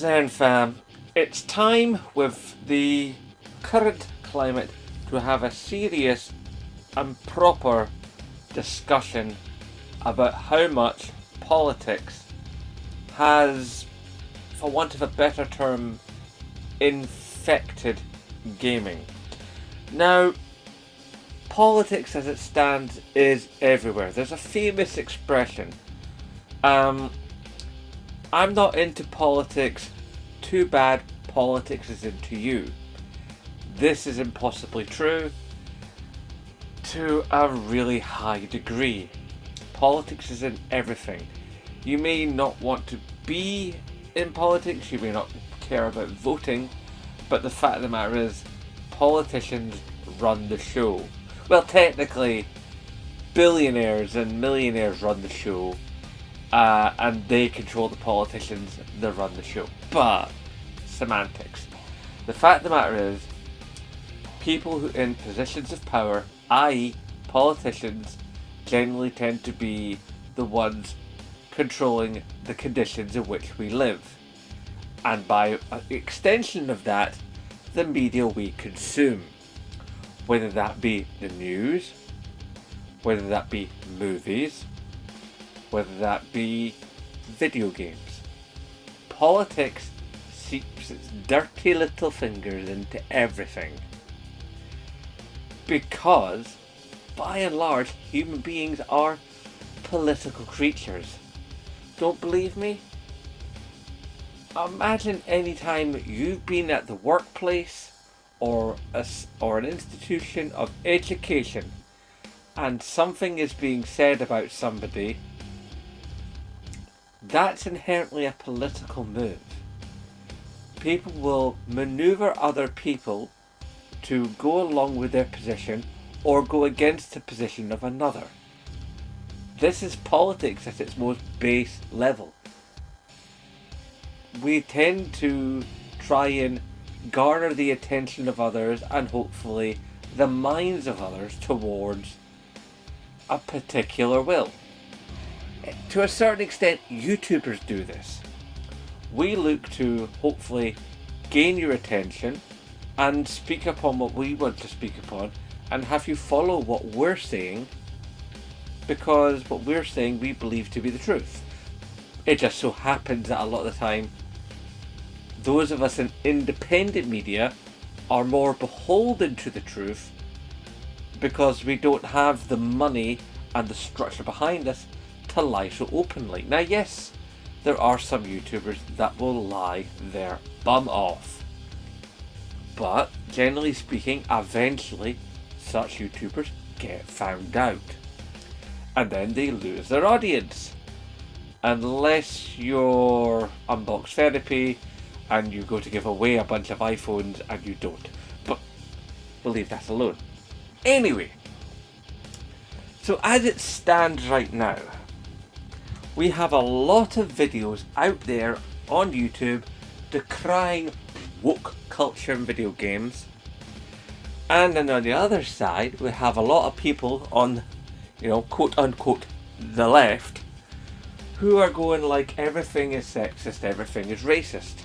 Zen fam, it's time with the current climate to have a serious and proper discussion about how much politics has, for want of a better term, infected gaming. Now, politics as it stands is everywhere. There's a famous expression, I'm not into politics, too bad politics is into you. This is impossibly true to a really high degree. Politics is in everything. You may not want to be in politics, you may not care about voting, but the fact of the matter is, politicians run the show. Well, technically, billionaires and millionaires run the show, and they control the politicians that run the show. But, semantics. The fact of the matter is, people who in positions of power, i.e. politicians, generally tend to be the ones controlling the conditions in which we live. And by extension of that, the media we consume. Whether that be the news, whether that be movies, whether that be video games. Politics seeps its dirty little fingers into everything. Because, by and large, human beings are political creatures. Don't believe me? Imagine any time you've been at the workplace or an institution of education and something is being said about somebody. That's inherently a political move. People will maneuver other people to go along with their position or go against the position of another. This is politics at its most base level. We tend to try and garner the attention of others and hopefully the minds of others towards a particular will. To a certain extent, YouTubers do this. We look to hopefully gain your attention and speak upon what we want to speak upon and have you follow what we're saying, because what we're saying we believe to be the truth. It just so happens that a lot of the time those of us in independent media are more beholden to the truth because we don't have the money and the structure behind us to lie so openly. Now yes, there are some YouTubers that will lie their bum off. But generally speaking, eventually such YouTubers get found out. And then they lose their audience. Unless you're Unbox Therapy and you go to give away a bunch of iPhones and you don't. But we'll leave that alone. Anyway, so as it stands right now, we have a lot of videos out there on YouTube decrying woke culture in video games. And then on the other side, we have a lot of people on, quote unquote, the left, who are going like everything is sexist, everything is racist.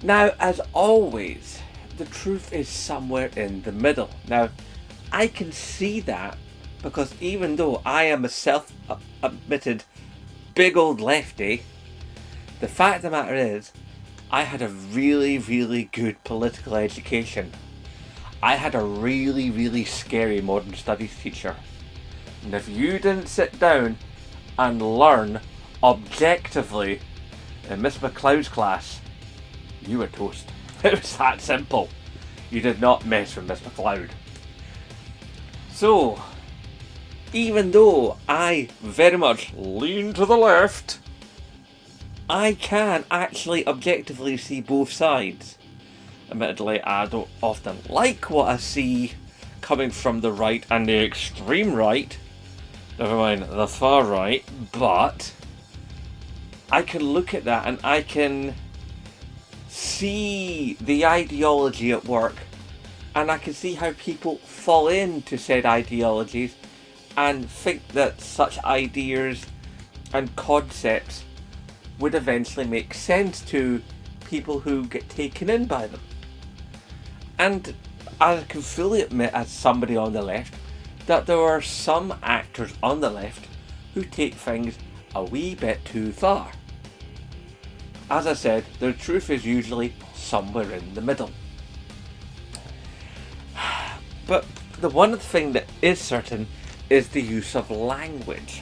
Now, as always, the truth is somewhere in the middle. Now, I can see that because even though I am a self-admitted big old lefty, the fact of the matter is, I had a really, really good political education. I had a really, really scary modern studies teacher. And if you didn't sit down and learn objectively in Miss McLeod's class, you were toast. It was that simple. You did not mess with Miss McLeod. So, even though I very much lean to the left, I can actually objectively see both sides. Admittedly, I don't often like what I see coming from the right and the extreme right, never mind the far right, but I can look at that and I can see the ideology at work, and I can see how people fall into said ideologies and think that such ideas and concepts would eventually make sense to people who get taken in by them. And I can fully admit, as somebody on the left, that there are some actors on the left who take things a wee bit too far. As I said, the truth is usually somewhere in the middle. But the one thing that is certain is the use of language.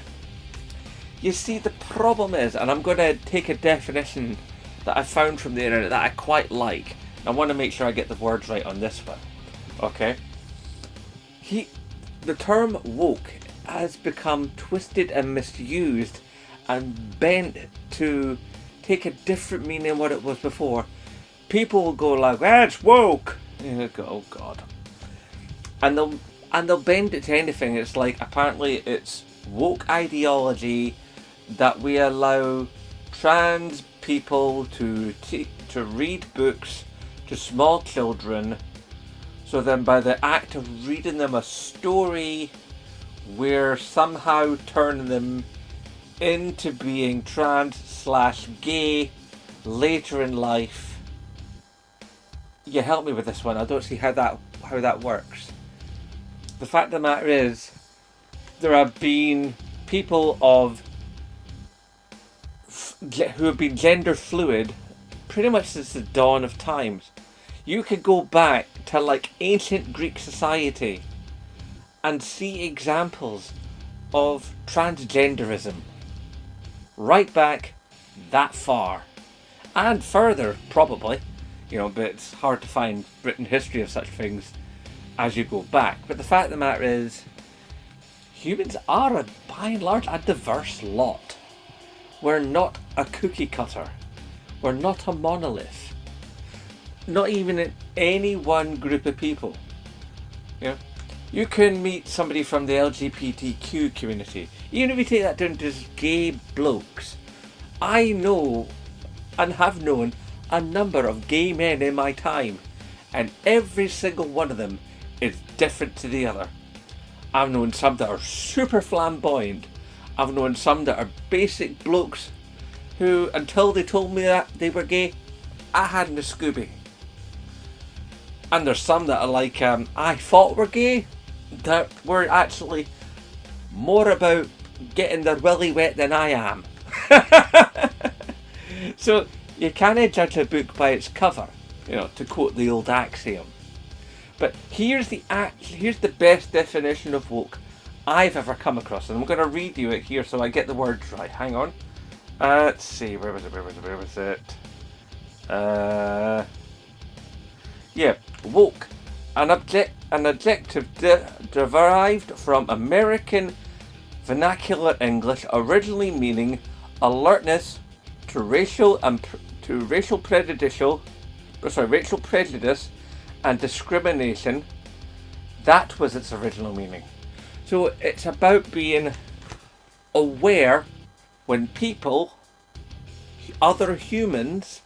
You see, the problem is, and I'm going to take a definition that I found from the internet that I quite like. I want to make sure I get the words right on this one. Okay? The term woke has become twisted and misused and bent to take a different meaning than what it was before. People will go like, it's woke! You go, oh God. And they'll bend it to anything. It's like, apparently it's woke ideology that we allow trans people to read books to small children, so then by the act of reading them a story, we're somehow turning them into being trans/gay later in life. You help me with this one. I don't see how that works. The fact of the matter is, there have been people who have been gender fluid pretty much since the dawn of times. You could go back to like ancient Greek society and see examples of transgenderism right back that far and further, probably, but it's hard to find written history of such things as you go back. But the fact of the matter is, humans are by and large a diverse lot. We're not a cookie cutter. We're not a monolith. Not even in any one group of people. You can meet somebody from the LGBTQ community. Even if you take that down to just gay blokes. I know and have known a number of gay men in my time, and every single one of them is different to the other. I've known some that are super flamboyant. I've known some that are basic blokes who, until they told me that they were gay, I hadn't a Scooby. And there's some that are like, I thought were gay, that were actually more about getting their willy wet than I am. So you can't judge a book by its cover, to quote the old axiom. But here's the best definition of woke I've ever come across, and I'm going to read you it here so I get the words right. Hang on. Let's see, where was it? Woke, an adjective derived from American vernacular English, originally meaning alertness to racial prejudice and discrimination. That was its original meaning. So it's about being aware when people, other humans,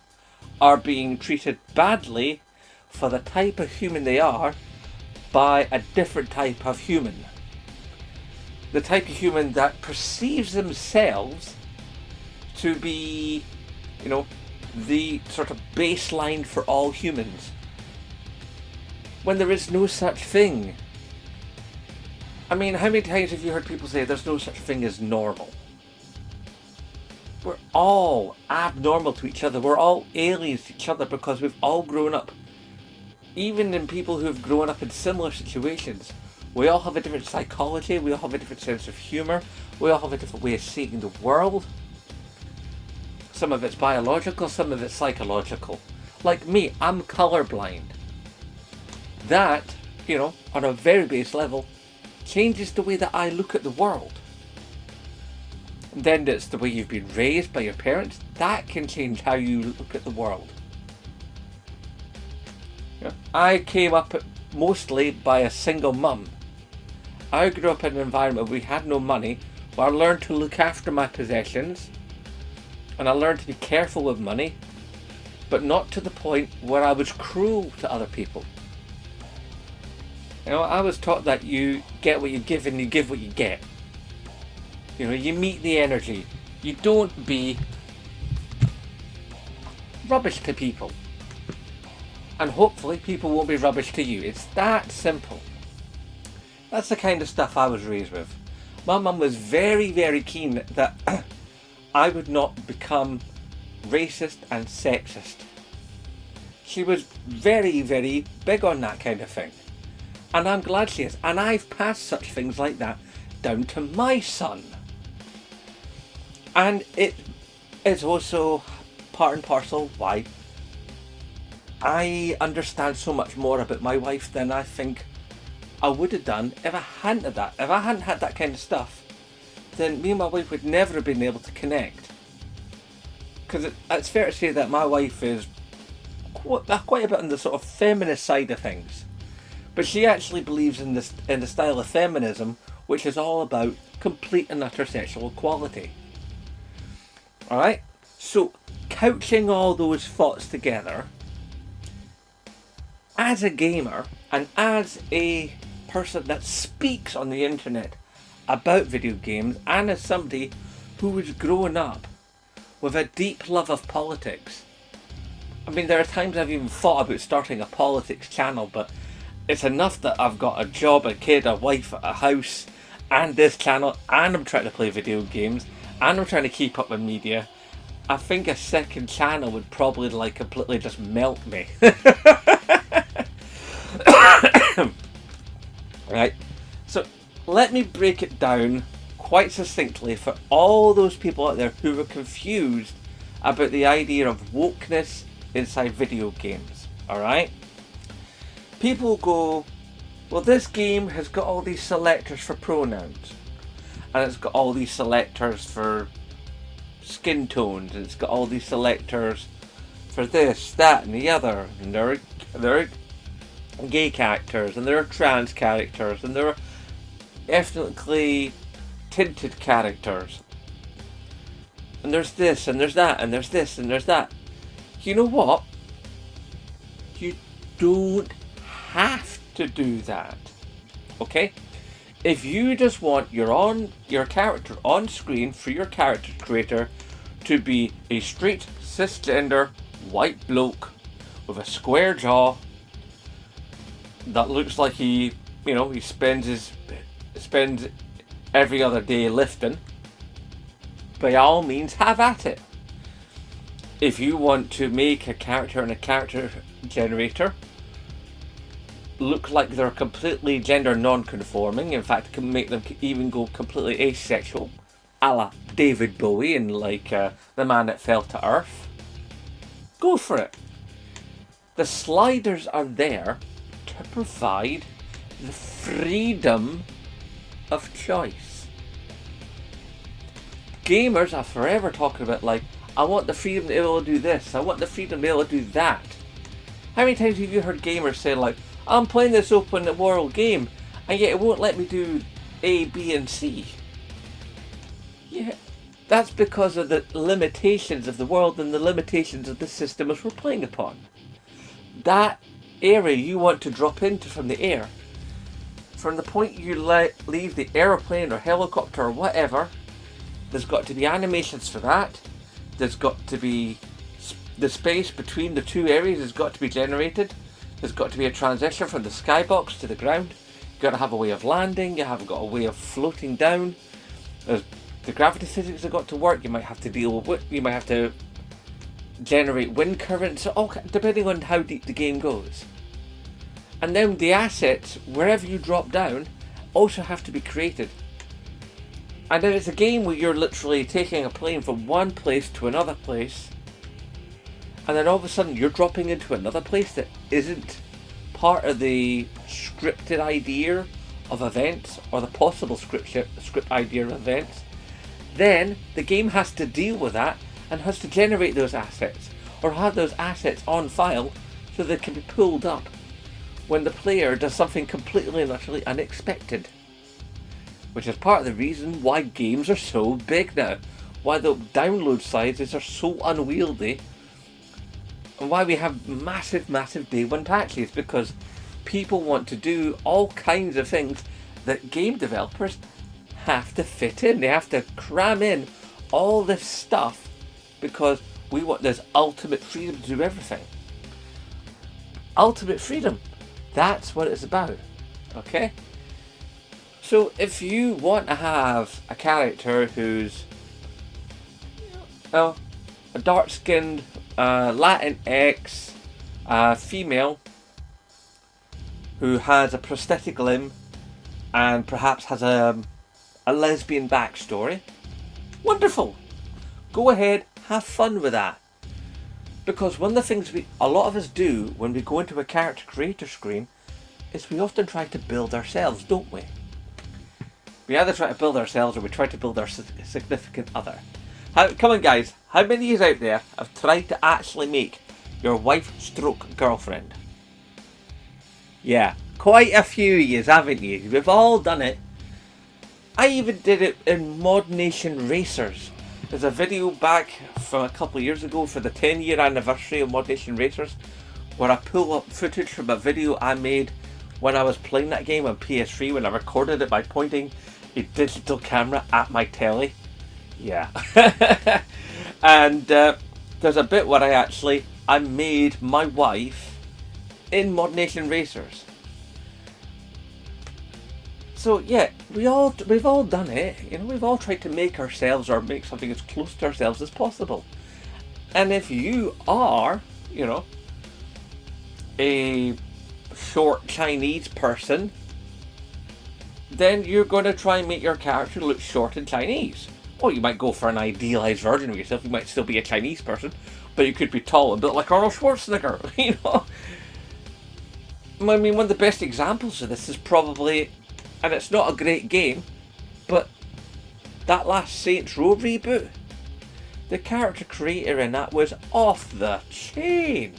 are being treated badly for the type of human they are by a different type of human. The type of human that perceives themselves to be, the sort of baseline for all humans, when there is no such thing. I mean, how many times have you heard people say there's no such thing as normal? We're all abnormal to each other. We're all aliens to each other because we've all grown up. Even in people who've grown up in similar situations, we all have a different psychology, we all have a different sense of humour, we all have a different way of seeing the world. Some of it's biological, some of it's psychological. Like me, I'm colourblind. That, on a very base level, changes the way that I look at the world. And then it's the way you've been raised by your parents. That can change how you look at the world. I came up mostly by a single mum. I grew up in an environment where we had no money, where I learned to look after my possessions, and I learned to be careful with money, but not to the point where I was cruel to other people. I was taught that you get what you give and you give what you get. You meet the energy. You don't be rubbish to people. And hopefully people won't be rubbish to you. It's that simple. That's the kind of stuff I was raised with. My mum was very, very keen that I would not become racist and sexist. She was very, very big on that kind of thing. And I'm glad she is. And I've passed such things like that down to my son. And it is also part and parcel why I understand so much more about my wife than I think I would have done if I hadn't had that. If I hadn't had that kind of stuff, then me and my wife would never have been able to connect. Because it's fair to say that my wife is quite a bit on the sort of feminist side of things. But she actually believes in the style of feminism, which is all about complete and utter sexual equality. Alright? So, couching all those thoughts together, as a gamer and as a person that speaks on the internet about video games, and as somebody who was growing up with a deep love of politics. I mean, there are times I've even thought about starting a politics channel, but it's enough that I've got a job, a kid, a wife, a house, and this channel, and I'm trying to play video games, and I'm trying to keep up with media. I think a second channel would probably like completely just melt me. Right, so let me break it down quite succinctly for all those people out there who are confused about the idea of wokeness inside video games. Alright, people go, well, this game has got all these selectors for pronouns, and it's got all these selectors for skin tones, and it's got all these selectors for this, that, and the other, and there are gay characters, and there are trans characters, and there are ethnically tinted characters, and there's this, and there's that, and there's this, and there's that. You know what? You don't have to do that. Okay? If you just want your character on screen for your character creator to be a straight cisgender white bloke with a square jaw that looks like he spends every other day lifting, by all means have at it. If you want to make a character and a character generator look like they're completely gender non-conforming, in fact can make them even go completely asexual, a la David Bowie and like The Man That Fell to Earth, go for it. The sliders are there to provide the freedom of choice. Gamers are forever talking about, like, I want the freedom to be able to do this, I want the freedom to be able to do that. How many times have you heard gamers say, like, I'm playing this open world game and yet it won't let me do A, B and C? Yeah, that's because of the limitations of the world and the limitations of the system which we're playing upon. That area you want to drop into from the air, from the point you leave the aeroplane or helicopter or whatever, there's got to be animations for that. There's got to be the space between the two areas has got to be generated. There's got to be a transition from the skybox to the ground. You've got to have a way of landing. You have got a way of floating down. The gravity physics have got to work. You might have to deal with. You might have to generate wind currents, all depending on how deep the game goes. And then the assets, wherever you drop down, also have to be created. And then it's a game where you're literally taking a plane from one place to another place, and then all of a sudden you're dropping into another place that isn't part of the scripted idea of events, or the possible script idea of events. Then the game has to deal with that and has to generate those assets, or have those assets on file so they can be pulled up when the player does something completely and utterly unexpected. Which is part of the reason why games are so big now, why the download sizes are so unwieldy, and why we have massive day one patches, because people want to do all kinds of things that game developers have to fit in. They have to cram in all this stuff because We want this ultimate freedom to do everything. Ultimate freedom. That's what it's about. Okay? So if you want to have a character who's a dark-skinned Latinx female who has a prosthetic limb and perhaps has a lesbian backstory, wonderful. Go ahead, have fun with that. Because one of the things a lot of us do when we go into a character creator screen is we often try to build ourselves, don't we? We either try to build ourselves or we try to build our significant other. Come on guys, how many of you out there have tried to actually make your wife stroke girlfriend? Yeah, quite a few of you, haven't you? We've all done it. I even did it in Mod Nation Racers. There's a video back from a couple of years ago for the 10-year anniversary of Mod Nation Racers where I pull up footage from a video I made when I was playing that game on PS3 when I recorded it by pointing a digital camera at my telly. Yeah. And there's a bit where I made my wife in Mod Nation Racers. So yeah, we've all done it. You know, we've all tried to make ourselves or make something as close to ourselves as possible. And if you are, you know, a short Chinese person, then you're going to try and make your character look short and Chinese. Or you might go for an idealized version of yourself. You might still be a Chinese person, but you could be tall and built like Arnold Schwarzenegger. You know, I mean, one of the best examples of this is probably. And it's not a great game, but that last Sanits Row reboot, the character creator in that was off the chain.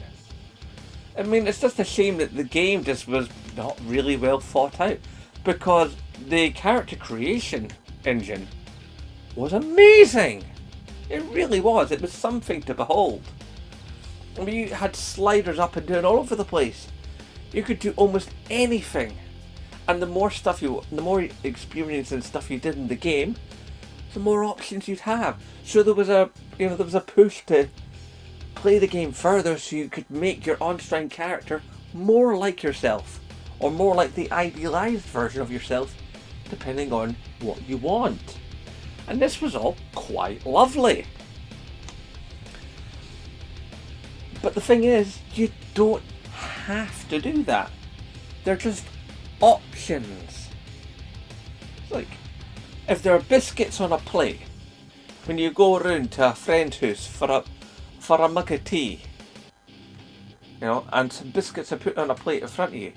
I mean, it's just a shame that the game just was not really well thought out, because the character creation engine was amazing. It really was. It was something to behold. I mean, you had sliders up and down all over the place. You could do almost anything. And the more experience and stuff you did in the game, the more options you'd have. So there was a push to play the game further so you could make your on-screen character more like yourself, or more like the idealized version of yourself, depending on what you want. And this was all quite lovely. But the thing is, you don't have to do that. They're just options. Like, if there are biscuits on a plate when you go around to a friend's house for a mug of tea, you know, and some biscuits are put on a plate in front of you,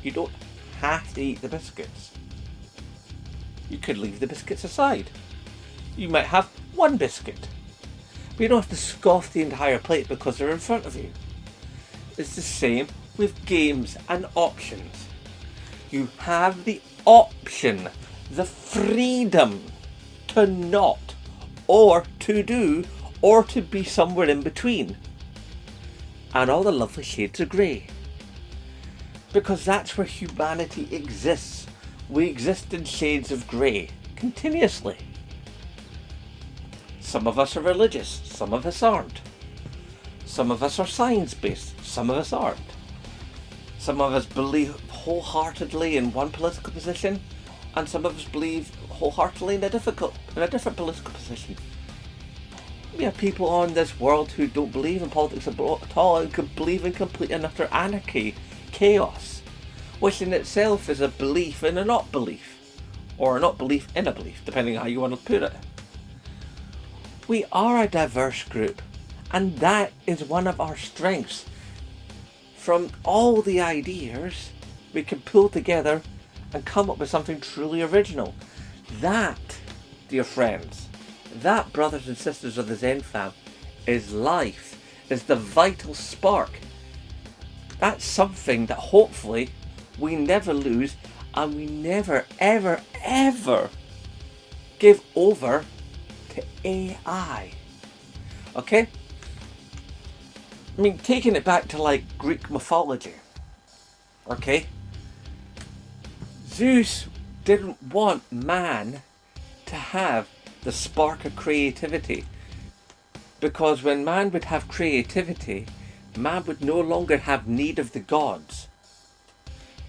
you don't have to eat the biscuits. You could leave the biscuits aside. You might have one biscuit, but you don't have to scoff the entire plate because they're in front of you. It's the same with games and options. You have the option, the freedom to not, or to do, or to be somewhere in between. And all the lovely shades of grey. Because that's where humanity exists. We exist in shades of grey, continuously. Some of us are religious, some of us aren't. Some of us are science-based, some of us aren't. Some of us believe wholeheartedly in one political position, and some of us believe wholeheartedly in a different political position. We have people on this world who don't believe in politics at all and could believe in complete and utter anarchy, chaos, which in itself is a belief in a not belief, or a not belief in a belief, depending on how you want to put it. We are a diverse group, and that is one of our strengths. From all the ideas, we can pull together and come up with something truly original. That, dear friends, that, brothers and sisters of the Zen fam, is life, is the vital spark. That's something that hopefully we never lose, and we never, ever, ever give over to AI. Okay? I mean, taking it back to like Greek mythology, okay? Zeus didn't want man to have the spark of creativity Because when man would have creativity, man would no longer have need of the gods.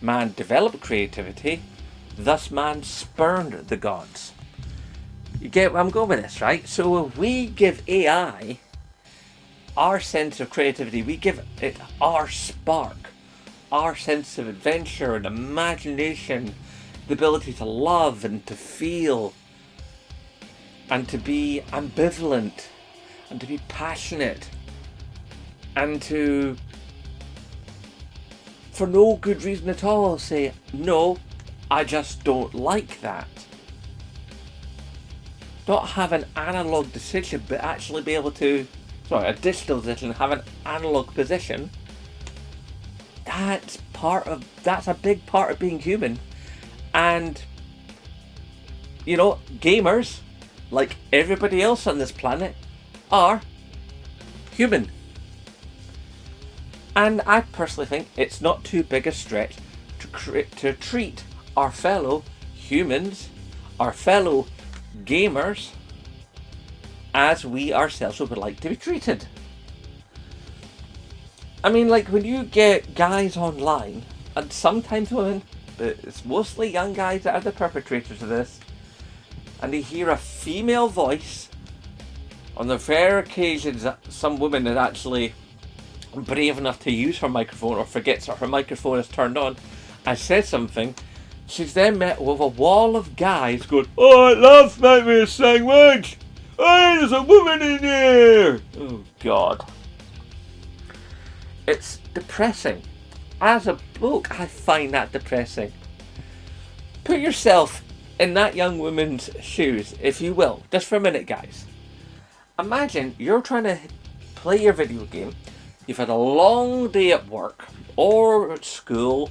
Man developed creativity, thus man spurned the gods. You get where I'm going with this, right? So if we give AI our sense of creativity, we give it our spark, our sense of adventure and imagination, the ability to love and to feel and to be ambivalent and to be passionate and to, for no good reason at all, say, no, I just don't like that. Not have an analog decision, but actually be able to, a digital decision, have an analog position. That's a big part of being human. And, gamers, like everybody else on this planet, are human. And I personally think it's not too big a stretch to treat our fellow humans, our fellow gamers, as we ourselves would like to be treated. I mean, like when you get guys online, and sometimes women, but it's mostly young guys that are the perpetrators of this, and they hear a female voice, on the rare occasions that some women are actually brave enough to use her microphone or forgets that her microphone is turned on and says something, she's then met with a wall of guys going, "Oh, I love make me a sandwich! Hey, there's a woman in here!" Oh, God. It's depressing. As a bloke, I find that depressing. Put yourself in that young woman's shoes, if you will, just for a minute, guys. Imagine you're trying to play your video game. You've had a long day at work or at school,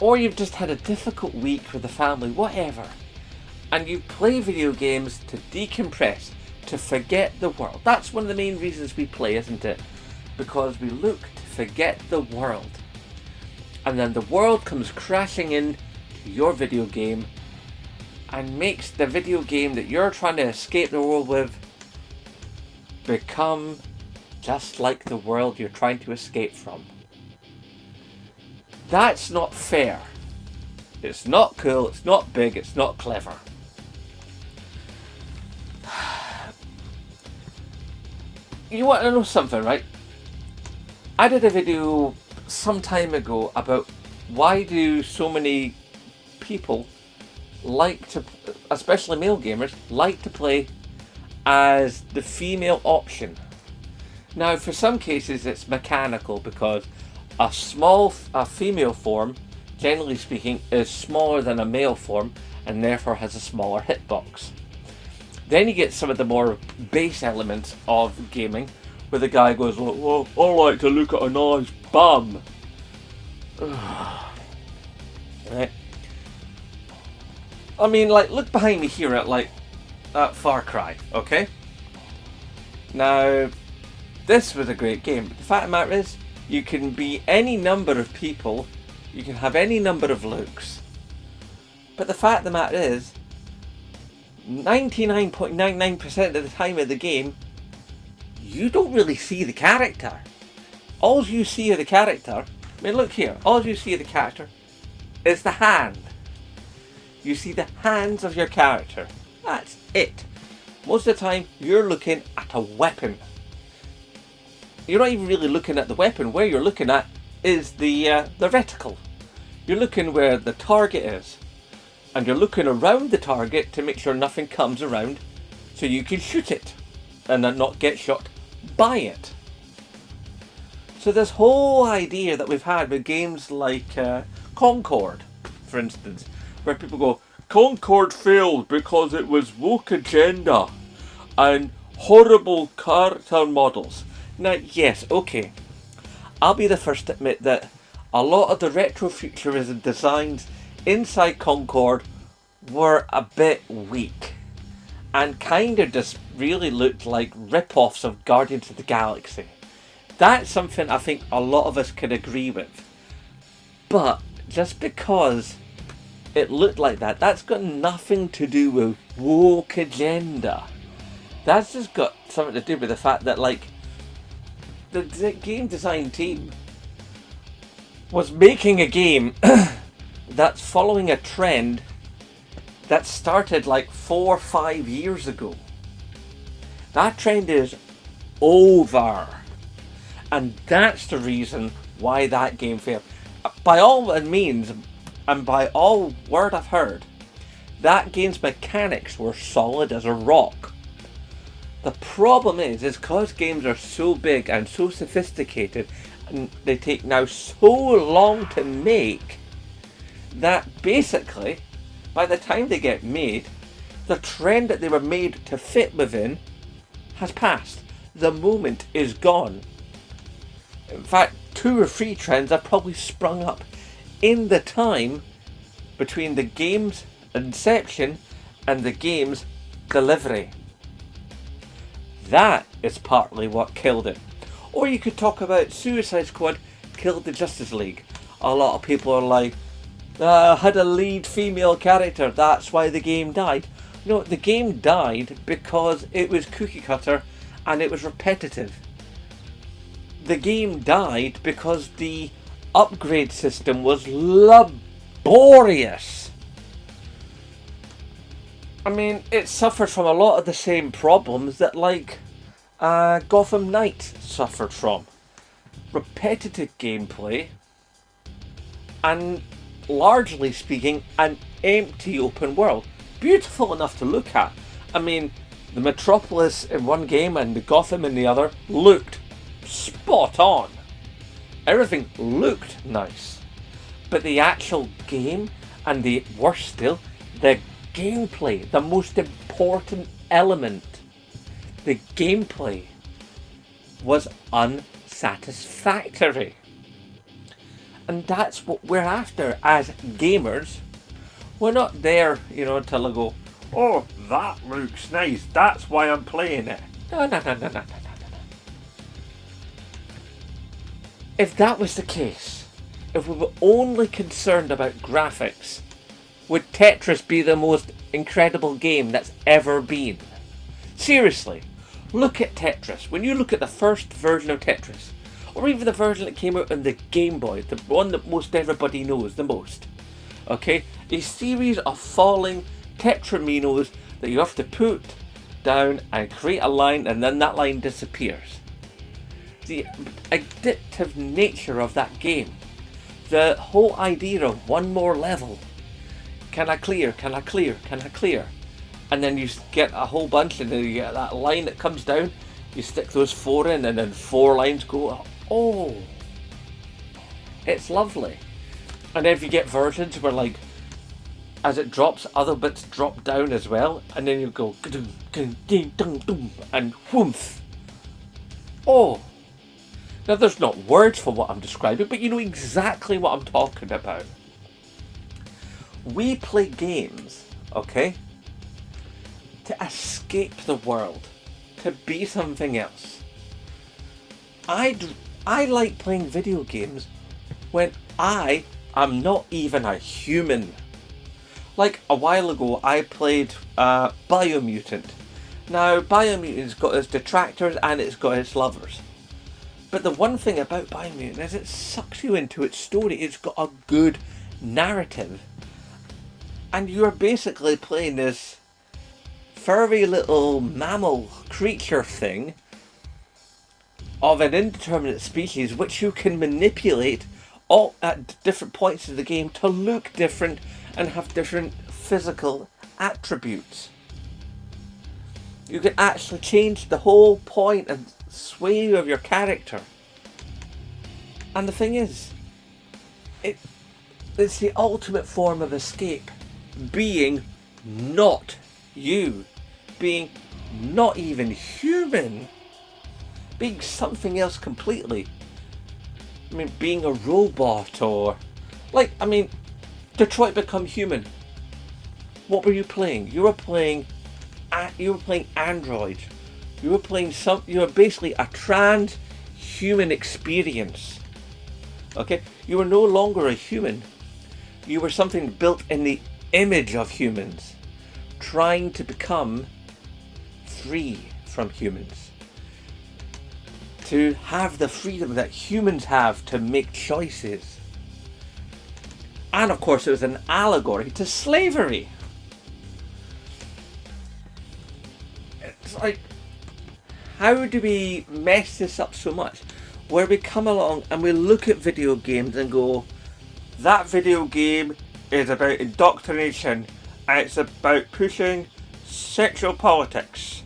or you've just had a difficult week with the family, whatever. And you play video games to decompress, to forget the world. That's one of the main reasons we play, isn't it? Because we look to forget the world. And then the world comes crashing in to your video game and makes the video game that you're trying to escape the world with become just like the world you're trying to escape from. That's not fair. It's not cool, it's not big, it's not clever. You want to know something, right? I did a video some time ago about why do so many people like to, especially male gamers, like to play as the female option. Now, for some cases it's mechanical because a female form, generally speaking, is smaller than a male form and therefore has a smaller hitbox. Then you get some of the more base elements of gaming where the guy goes, "Well, I like to look at a nice bum." Right. I mean, like, look behind me here at Far Cry, okay? Now, this was a great game, but the fact of the matter is, you can be any number of people, you can have any number of looks, but the fact of the matter is, 99.99% of the time of the game, you don't really see the character. All you see of the character, I mean, look here, all you see of the character is the hand. You see the hands of your character. That's it. Most of the time, you're looking at a weapon. You're not even really looking at the weapon. Where you're looking at is the reticle. You're looking where the target is. And you're looking around the target to make sure nothing comes around so you can shoot it and then not get shot by it. So this whole idea that we've had with games like Concord, for instance, where people go, Concord failed because it was woke agenda and horrible character models. Now, yes, okay, I'll be the first to admit that a lot of the retrofuturism designs inside Concord were a bit weak and kind of just really looked like rip-offs of Guardians of the Galaxy. That's something I think a lot of us can agree with. But just because it looked like that, that's got nothing to do with woke agenda. That's just got something to do with the fact that, like, the game design team was making a game that's following a trend that started like 4 or 5 years ago. That trend is over. And that's the reason why that game failed. By all means, and by all word I've heard, that game's mechanics were solid as a rock. The problem is because games are so big and so sophisticated, and they take now so long to make, that basically, by the time they get made, the trend that they were made to fit within has passed. The moment is gone. In fact, 2 or 3 trends have probably sprung up in the time between the game's inception and the game's delivery. That is partly what killed it. Or you could talk about Suicide Squad killed the Justice League. A lot of people are like, had a lead female character, that's why the game died. No, the game died because it was cookie cutter and it was repetitive. The game died because the upgrade system was laborious. I mean, it suffered from a lot of the same problems that, like, Gotham Knights suffered from. Repetitive gameplay and, largely speaking, an empty open world. Beautiful enough to look at. I mean, the Metropolis in one game and the Gotham in the other looked spot on. Everything looked nice. But the actual game, and the worse still, the gameplay, the most important element, the gameplay, was unsatisfactory. And that's what we're after as gamers. We're not there, to go, oh, that looks nice, that's why I'm playing it. No. If that was the case, if we were only concerned about graphics, would Tetris be the most incredible game that's ever been? Seriously, look at Tetris. When you look at the first version of Tetris, or even the version that came out on the Game Boy, the one that most everybody knows the most, okay? A series of falling tetraminos that you have to put down and create a line, and then that line disappears. The addictive nature of that game, the whole idea of one more level. Can I clear? Can I clear? Can I clear? And then you get a whole bunch, and then you get that line that comes down. You stick those 4 in, and then 4 lines go. Oh, it's lovely. And if you get versions where, like, as it drops, other bits drop down as well, and then you go and whoomph. Oh. Now, there's not words for what I'm describing, but you know exactly what I'm talking about. We play games, okay, to escape the world, to be something else. I like playing video games when I am not even a human. Like a while ago, I played Biomutant. Now, Biomutant's got its detractors and it's got its lovers. But the one thing about Biomutant is it sucks you into its story. It's got a good narrative. And you're basically playing this furry little mammal creature thing of an indeterminate species which you can manipulate all at different points of the game to look different and have different physical attributes. You can actually change the whole point and sway of your character. And the thing is, it's the ultimate form of escape. Being not you. Being not even human. Being something else completely. I mean, being a robot or... Detroit Become Human. What were you playing? You were playing Android. You were basically a trans-human experience. Okay? You were no longer a human. You were something built in the image of humans, trying to become free. from humans. To have the freedom that humans have to make choices. And of course it was an allegory to slavery. It's like, how do we mess this up so much? Where we come along and we look at video games and go, that video game is about indoctrination and it's about pushing sexual politics.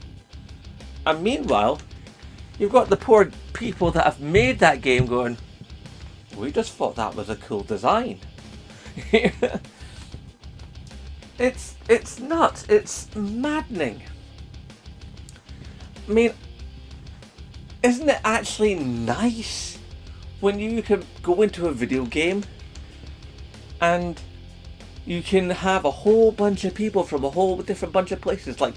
And meanwhile, you've got the poor people that have made that game going, we just thought that was a cool design. It's nuts. It's maddening. I mean, isn't it actually nice when you can go into a video game and you can have a whole bunch of people from a whole different bunch of places? Like,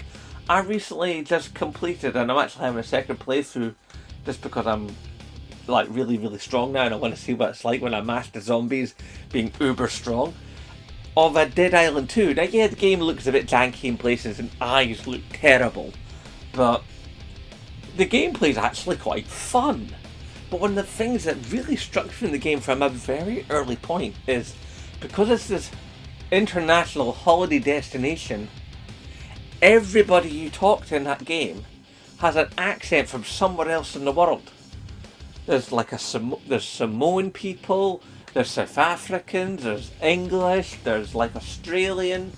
I recently just completed, and I'm actually having a second playthrough just because I'm like really strong now and I want to see what it's like when I master zombies being uber strong, of a Dead Island 2. Now yeah, the game looks a bit janky in places and eyes look terrible, but the gameplay is actually quite fun. But one of the things that really struck me in the game from a very early point is, because it's this international holiday destination, everybody you talk to in that game has an accent from somewhere else in the world. There's like there's Samoan people, there's South Africans, there's English, there's like Australian,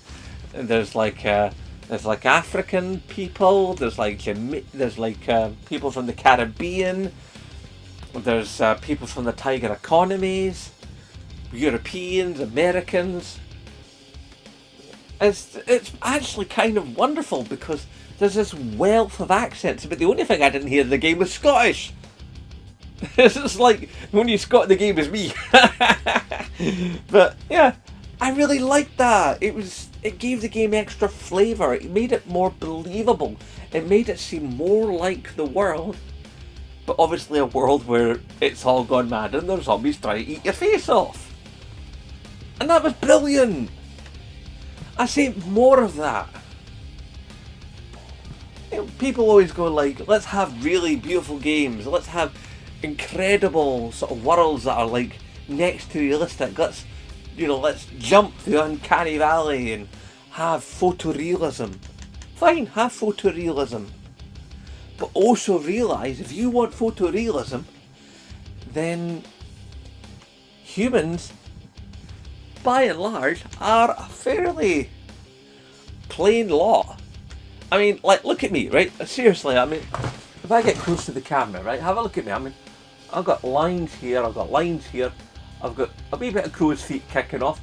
and there's like African people, there's like people from the Caribbean, there's people from the tiger economies, Europeans, Americans. It's actually kind of wonderful because there's this wealth of accents, but the only thing I didn't hear in the game was Scottish. It's just like, the only Scot in the game is me. But yeah, I really liked that. It gave the game extra flavour. It made it more believable. It made it seem more like the world, but obviously a world where it's all gone mad and there's zombies trying to eat your face off. And that was brilliant. I say more of that. You know, people always go like, let's have really beautiful games. Let's have incredible sort of worlds that are like next to realistic. Let's jump the uncanny valley and have photorealism. Fine, have photorealism. But also realise, if you want photorealism, then humans, by and large, are a fairly plain lot. I mean, like, look at me, right? Seriously, I mean, if I get close to the camera, right, have a look at me. I mean, I've got lines here, I've got lines here, I've got a wee bit of crow's feet kicking off.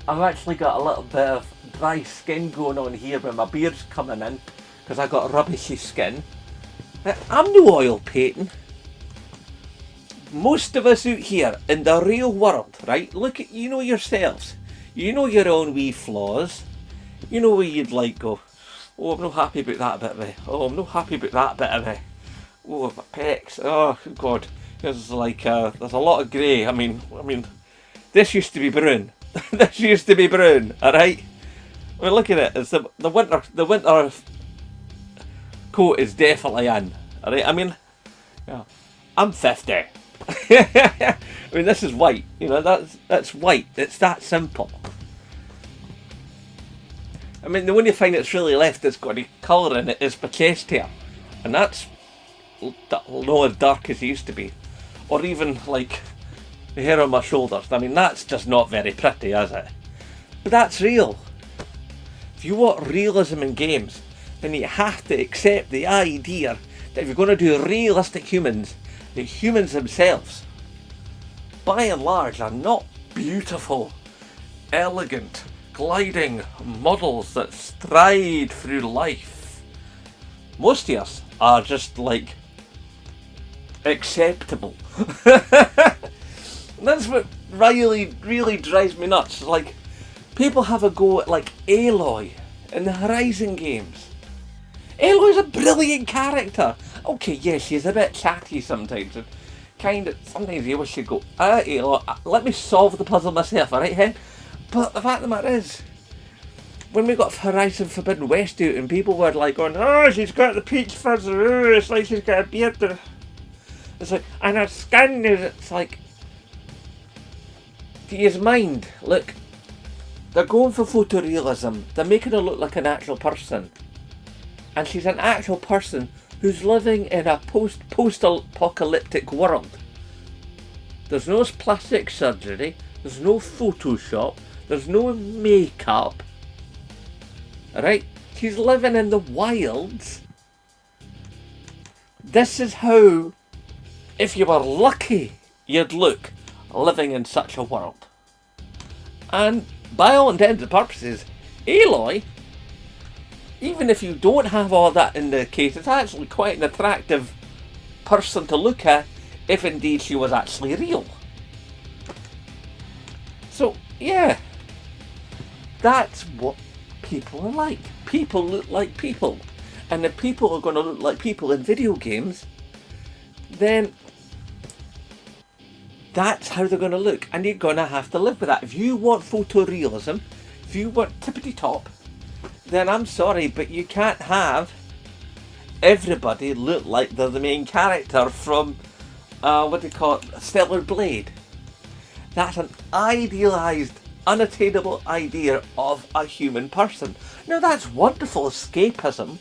I've actually got a little bit of dry skin going on here where my beard's coming in, because I've got rubbishy skin. I'm no oil painting. Most of us out here in the real world, right, look at, you know yourselves, you know your own wee flaws, you know where you'd like go, oh, I'm not happy about that bit of me, oh, I'm not happy about that bit of me, oh, my pecs, oh god, there's like, there's a lot of grey. I mean, this used to be brown. This used to be brown, alright? I mean, look at it, it's the winter coat is definitely in, alright? I mean, yeah, I'm 50. I mean, this is white, you know, that's white, it's that simple. I mean, the only thing that's really left that's got any colour in it is my chest hair, and that's not as dark as it used to be, or even like the hair on my shoulders. I mean, that's just not very pretty, is it? But that's real. If you want realism in games, then you have to accept the idea that if you're going to do realistic humans, the humans themselves, by and large, are not beautiful, elegant, gliding models that stride through life. Most of us are just like acceptable. That's what really drives me nuts. Like, people have a go at like Aloy in the Horizon games. Aloy's a brilliant character. Okay, yeah, she's a bit chatty sometimes, and sometimes you wish you'd go, Aloy, let me solve the puzzle myself, alright, hen? But the fact of the matter is, when we got Horizon Forbidden West out and people were like going, oh, she's got the peach fuzz, oh, it's like she's got a beard there. It's like, and her skin is, it's like, do you mind? Look, they're going for photorealism. They're making her look like an actual person. And she's an actual person who's living in a post-apocalyptic world. There's no plastic surgery, there's no Photoshop, there's no makeup. Alright? She's living in the wilds. This is how, if you were lucky, you'd look living in such a world. And by all intents and purposes, Aloy, even if you don't have all that in the case, it's actually quite an attractive person to look at, if indeed she was actually real. So, yeah, that's what people are like. People look like people. And if people are going to look like people in video games, then that's how they're going to look. And you're going to have to live with that. If you want photorealism, if you want tippity top, then I'm sorry, but you can't have everybody look like they're the main character from, what do you call it, Stellar Blade. That's an idealised, unattainable idea of a human person. Now that's wonderful escapism.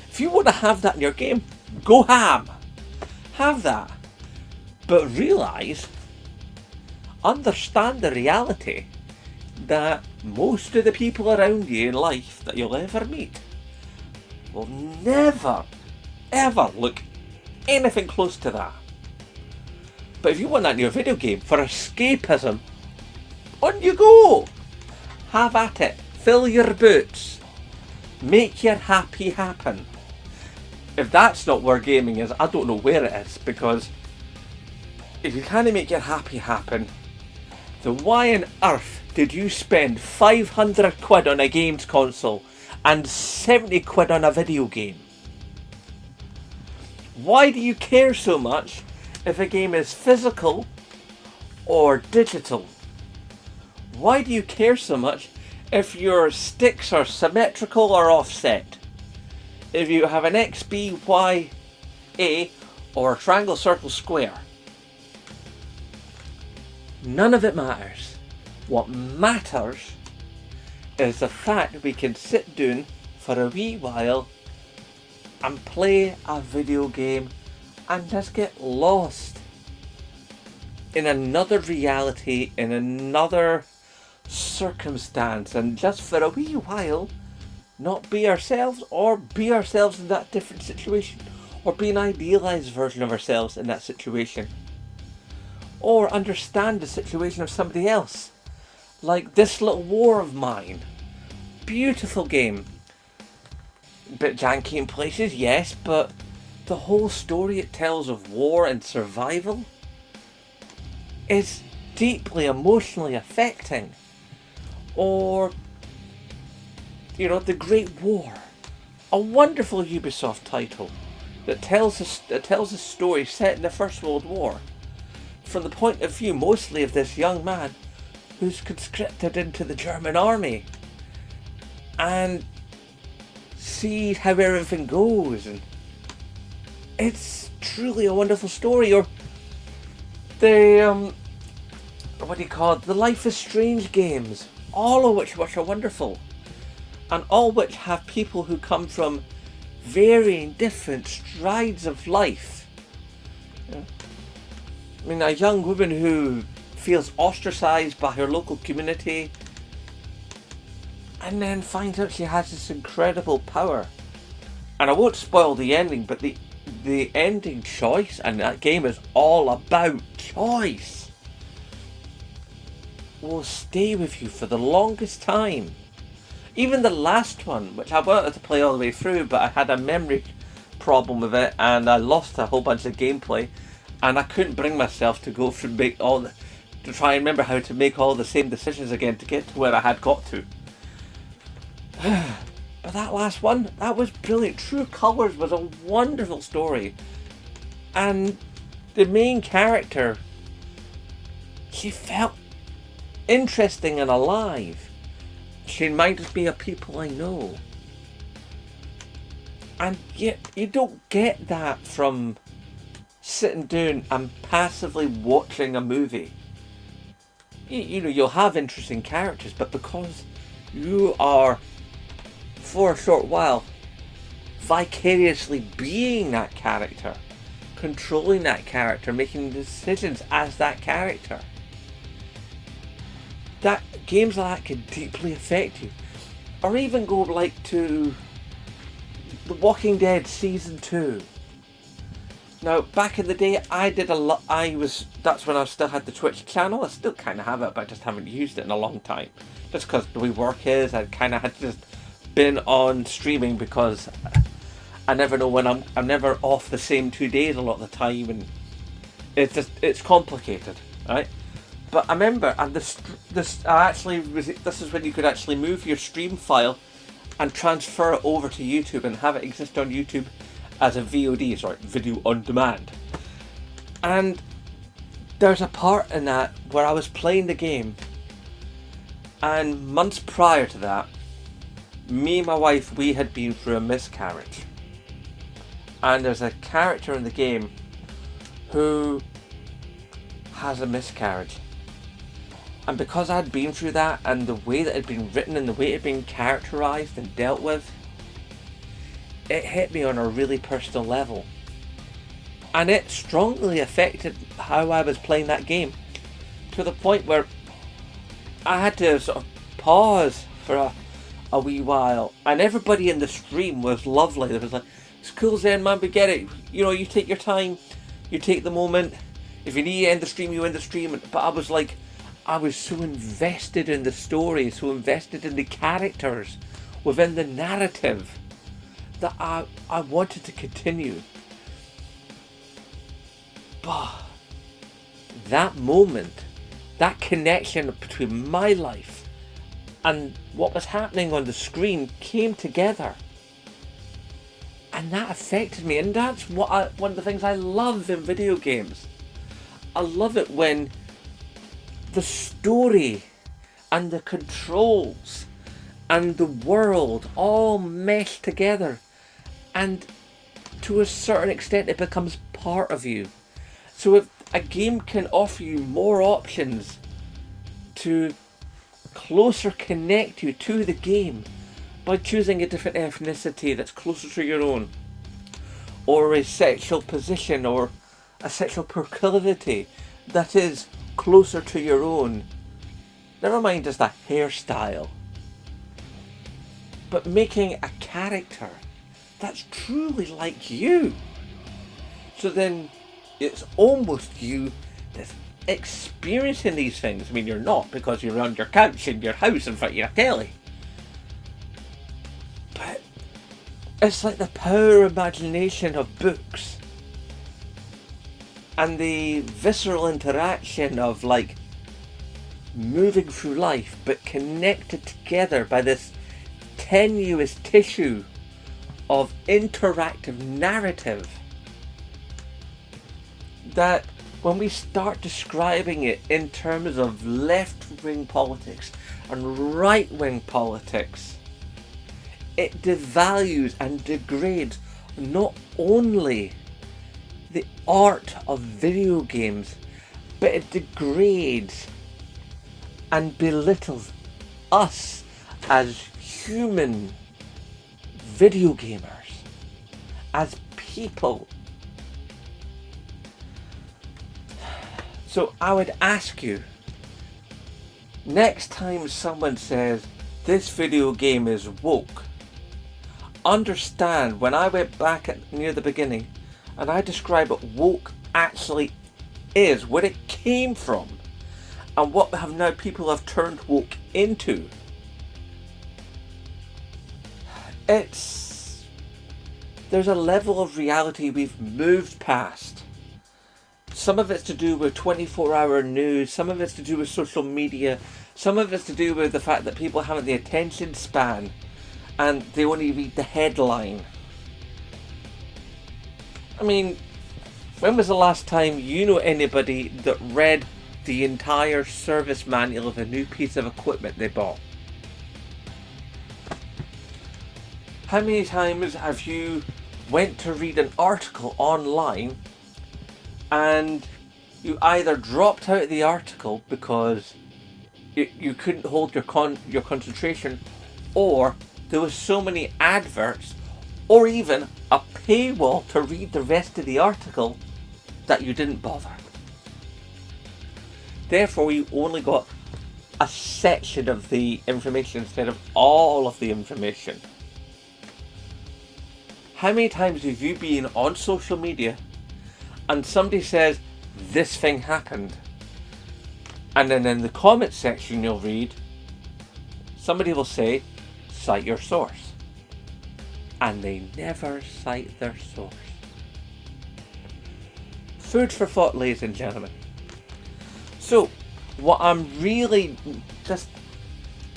If you want to have that in your game, go ham. Have that. But realise, understand the reality that most of the people around you in life that you'll ever meet will never, ever look anything close to that. But if you want that in your video game for escapism, on you go! Have at it. Fill your boots. Make your happy happen. If that's not where gaming is, I don't know where it is, because if you can't make your happy happen, then why on earth did you spend 500 quid on a games console and 70 quid on a video game? Why do you care so much if a game is physical or digital? Why do you care so much if your sticks are symmetrical or offset? If you have an X, B, Y, A or a triangle, circle, square? None of it matters. What matters is the fact we can sit down for a wee while and play a video game and just get lost in another reality, in another circumstance, and just for a wee while not be ourselves, or be ourselves in that different situation, or be an idealised version of ourselves in that situation, or understand the situation of somebody else, like This Little War of Mine. Beautiful game. Bit janky in places, yes, but the whole story it tells of war and survival is deeply emotionally affecting. Or, you know, The Great War, a wonderful Ubisoft title that tells a story set in the First World War from the point of view mostly of this young man who's conscripted into the German army and see how everything goes, and it's truly a wonderful story. Or the what do you call it, the Life is Strange games, all of which are wonderful, and all which have people who come from varying different strides of life. I mean, a young woman who feels ostracised by her local community and then finds out she has this incredible power. And I won't spoil the ending, but the ending choice, and that game is all about choice, will stay with you for the longest time. Even the last one, which I wanted to play all the way through, but I had a memory problem with it and I lost a whole bunch of gameplay, and I couldn't bring myself to go through to try and remember how to make all the same decisions again to get to where I had got to. But that last one, that was brilliant. True Colours was a wonderful story, and the main character, she felt interesting and alive. She reminds me of people I know. And yet, you don't get that from sitting down and passively watching a movie. You know, you'll have interesting characters, but because you are, for a short while, vicariously being that character, controlling that character, making decisions as that character, that games like that can deeply affect you. Or even go like to The Walking Dead Season 2. Now, back in the day, I did a lot. That's when I still had the Twitch channel. I still kind of have it, but I just haven't used it in a long time. Just because the way work is, I kind of had just been on streaming because I never know when I'm never off the same 2 days a lot of the time, and it's complicated, right? But I remember, and this is when you could actually move your stream file and transfer it over to YouTube and have it exist on YouTube as a VOD, sorry, video on demand. And there's a part in that where I was playing the game, and months prior to that, me and my wife, we had been through a miscarriage. And there's a character in the game who has a miscarriage. And because I'd been through that, and the way that it had been written and the way it had been characterized and dealt with, it hit me on a really personal level. And it strongly affected how I was playing that game, to the point where I had to sort of pause for a wee while. And everybody in the stream was lovely. It was like, it's cool Zen man, we get it. You know, you take your time, you take the moment. If you need to end the stream, you end the stream. But I was like, I was so invested in the story, so invested in the characters within the narrative, that I wanted to continue. But that moment, that connection between my life and what was happening on the screen came together. And that affected me, and that's one of the things I love in video games. I love it when the story and the controls and the world all mesh together, and to a certain extent it becomes part of you. So if a game can offer you more options to closer connect you to the game by choosing a different ethnicity that's closer to your own, or a sexual position or a sexual proclivity that is closer to your own, never mind just a hairstyle, but making a character that's truly like you. So then it's almost you that's experiencing these things. I mean, you're not, because you're on your couch in your house in front of your telly. But it's like the power imagination of books and the visceral interaction of like moving through life but connected together by this tenuous tissue of interactive narrative, that when we start describing it in terms of left-wing politics and right-wing politics, it devalues and degrades not only the art of video games, but it degrades and belittles us as human video gamers, as people. So I would ask you, next time someone says this video game is woke, understand when I went back near the beginning and I describe what woke actually is, where it came from, and what have now people have turned woke into. There's a level of reality we've moved past. Some of it's to do with 24-hour news, some of it's to do with social media, some of it's to do with the fact that people haven't the attention span and they only read the headline. I mean, when was the last time you know anybody that read the entire service manual of a new piece of equipment they bought? How many times have you went to read an article online and you either dropped out of the article because you couldn't hold your concentration, or there was so many adverts or even a paywall to read the rest of the article that you didn't bother? Therefore, you only got a section of the information instead of all of the information. How many times have you been on social media and somebody says, this thing happened, and then in the comment section you'll read, somebody will say, cite your source, and they never cite their source. Food for thought, ladies and gentlemen. So, what I'm really just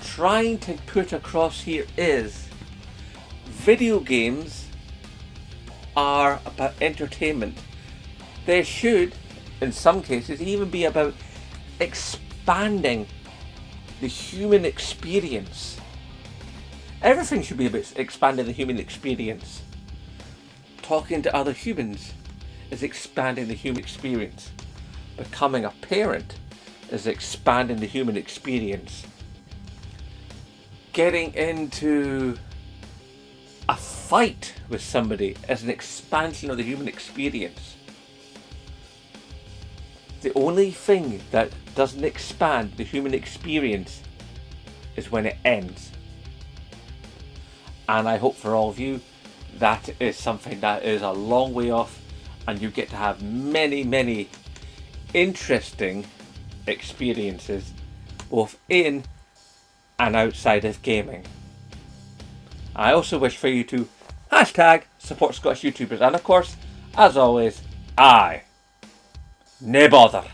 trying to put across here is, video games are about entertainment. They should, in some cases, even be about expanding the human experience. Everything should be about expanding the human experience. Talking to other humans is expanding the human experience. Becoming a parent is expanding the human experience. Getting into a fight with somebody is an expansion of the human experience. The only thing that doesn't expand the human experience is when it ends. And I hope for all of you that is something that is a long way off, and you get to have many, many interesting experiences both in and outside of gaming. I also wish for you to #support Scottish YouTubers, and of course, as always, nae bother.